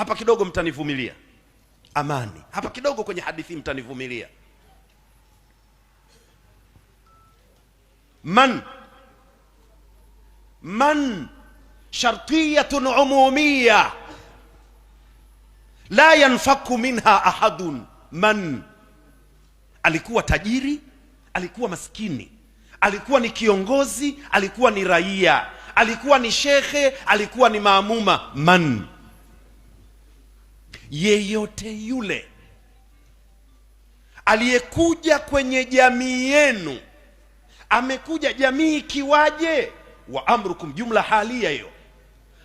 hapa kidogo mtanivumilia. Amani, hapa kidogo kwenye hadithi mtanivumilia. Man shartiyatun umumiyya la yanfaku minha ahadun. Man, alikuwa tajiri, alikuwa maskini, alikuwa ni kiongozi, alikuwa ni raia, alikuwa ni shekhe, alikuwa ni maamuma. Man, yeyote yule aliyekuja kwenye jamii yenu, amekuja jamii ikiwaje? Wa amrukum, jumla halia hiyo,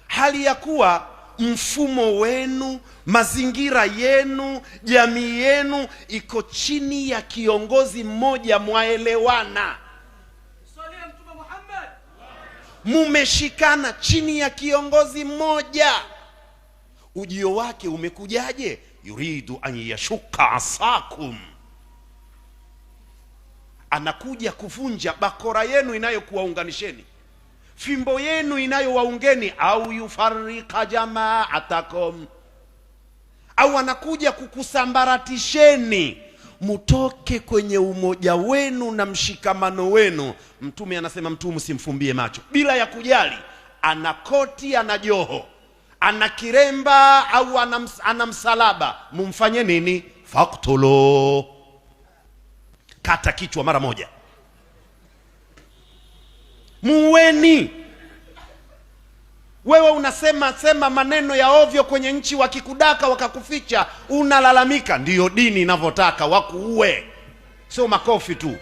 hali ya kuwa mfumo wenu, mazingira yenu, jamii yenu iko chini ya kiongozi mmoja, mwaelewana, mumeshikana chini ya kiongozi mmoja. Ujio wake umekujaje? Yuridu an yashuka asakum, anakuja kuvunja bakora yenu inayokuwaunganisheni, fimbo yenu inayowaungeni, au yufarika jamaatakum, au anakuja kukusambaratisheni mutoke kwenye umoja wenu na mshikamano wenu. Mtume anasema mtu msimfumbie macho, bila ya kujali ana koti, ana joho, ana kiremba au ana msalaba, mumfanye nini? Faktulu, kata kichwa mara moja, muweni. Wewe unasema maneno ya ovyo kwenye nchi, wakikudaka wakakuficha, unalalamika. Ndiyo dini inavyotaka, wakuue, sio makofi tu.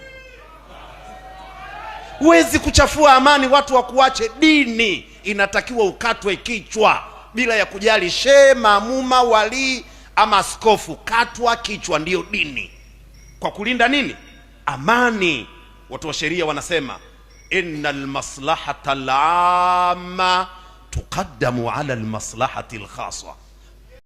Huwezi kuchafua amani watu wakuache. Dini inatakiwa ukatwe kichwa bila ya kujali shehe, maamuma, wali ama askofu. Katwa kichwa, ndiyo dini, kwa kulinda nini? Amani. Watu wa sheria wanasema innal maslahata al-amma tuqaddamu ala al-maslahati al-khassa.